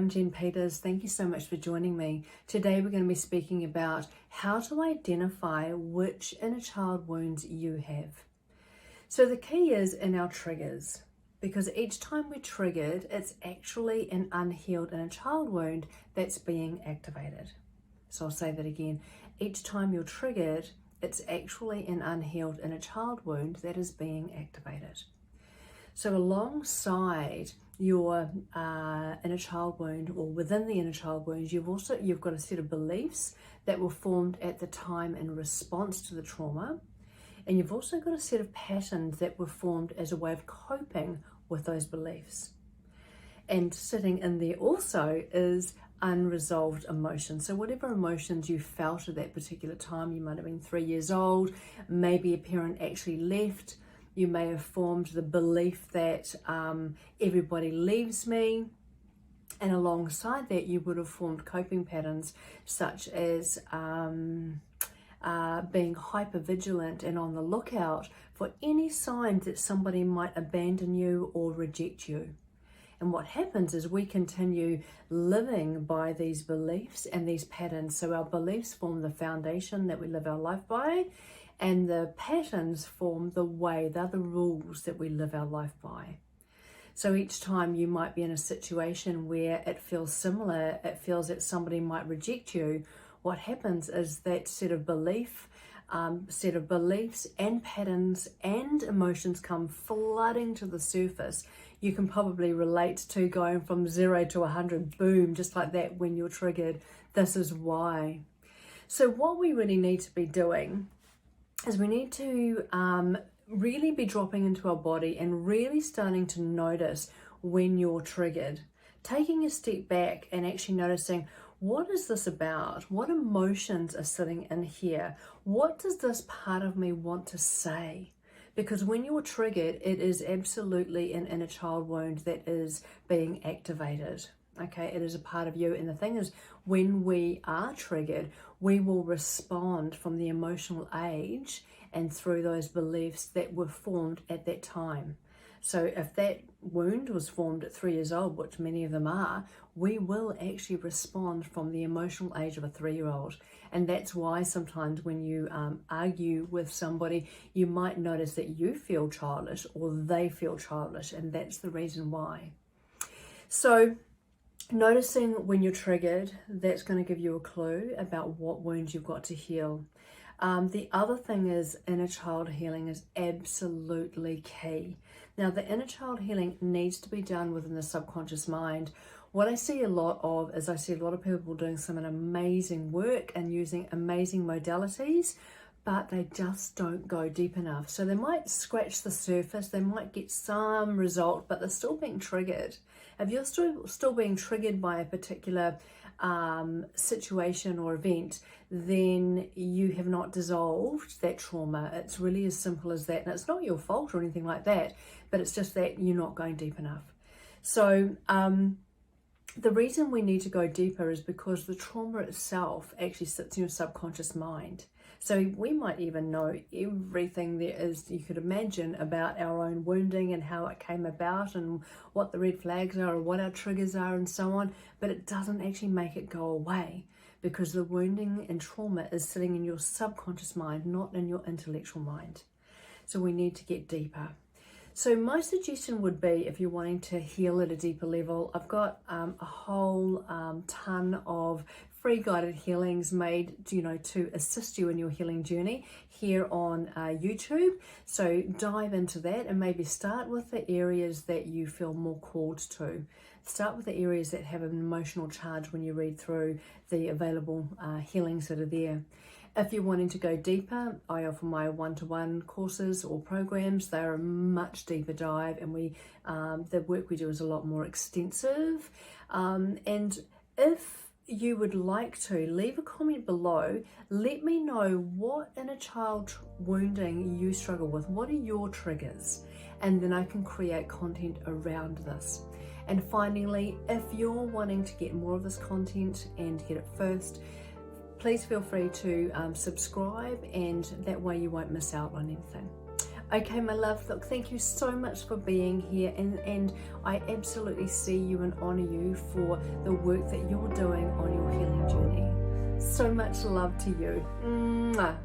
I'm Jen Peters. Thank you so much for joining me. Today we're going to be speaking about how to identify which inner child wounds you have. So the key is in our triggers, because each time we're triggered, it's actually an unhealed inner child wound that's being activated. So I'll say that again. Each time you're triggered, it's actually an unhealed inner child wound that is being activated. So alongside your inner child wound, or within the inner child wound, you've got a set of beliefs that were formed at the time in response to the trauma, and you've also got a set of patterns that were formed as a way of coping with those beliefs. And sitting in there also is unresolved emotions. So whatever emotions you felt at that particular time, you might have been 3 years old, maybe a parent actually left. You may have formed the belief that everybody leaves me, and alongside that you would have formed coping patterns such as being hypervigilant and on the lookout for any signs that somebody might abandon you or reject you. And what happens is we continue living by these beliefs and these patterns. So our beliefs form the foundation that we live our life by, and the patterns form the way, they're the rules that we live our life by. So each time you might be in a situation where it feels similar, it feels that somebody might reject you, what happens is that set of beliefs and patterns and emotions come flooding to the surface. You can probably relate to going from 0 to 100, boom, just like that when you're triggered. This is why. So what we really need to be doing is we need to really be dropping into our body and really starting to notice when you're triggered. Taking a step back and actually noticing, what is this about? What emotions are sitting in here? What does this part of me want to say? Because when you're triggered, it is absolutely an inner child wound that is being activated. Okay, it is a part of you. And the thing is, when we are triggered, we will respond from the emotional age and through those beliefs that were formed at that time. So if that wound was formed at 3 years old, which many of them are, we will actually respond from the emotional age of a 3-year-old. And that's why sometimes when you argue with somebody, you might notice that you feel childish or they feel childish, and that's the reason why. So noticing when you're triggered, that's going to give you a clue about what wounds you've got to heal. The other thing is inner child healing is absolutely key. Now, the inner child healing needs to be done within the subconscious mind. What I see a lot of is I see a lot of people doing some amazing work and using amazing modalities, but they just don't go deep enough. So they might scratch the surface, they might get some result, but they're still being triggered. If you're still being triggered by a particular situation or event, then you have not dissolved that trauma. It's really as simple as that. And it's not your fault or anything like that, but it's just that you're not going deep enough. So the reason we need to go deeper is because the trauma itself actually sits in your subconscious mind. So we might even know everything there is you could imagine about our own wounding and how it came about and what the red flags are or what our triggers are and so on, but it doesn't actually make it go away, because the wounding and trauma is sitting in your subconscious mind, not in your intellectual mind. So we need to get deeper. So my suggestion would be, if you're wanting to heal at a deeper level, I've got a whole ton of free guided healings made, to assist you in your healing journey here on YouTube. So dive into that and maybe start with the areas that you feel more called to. Start with the areas that have an emotional charge when you read through the available healings that are there. If you're wanting to go deeper, I offer my one-to-one courses or programs. They're a much deeper dive, and the work we do is a lot more extensive. And if you would like to, leave a comment below. Let me know what inner child wounding you struggle with. What are your triggers? And then I can create content around this. And finally, if you're wanting to get more of this content and get it first, please feel free to subscribe, and that way you won't miss out on anything. Okay, my love, look, thank you so much for being here, and I absolutely see you and honor you for the work that you're doing on your healing journey. So much love to you. Mwah.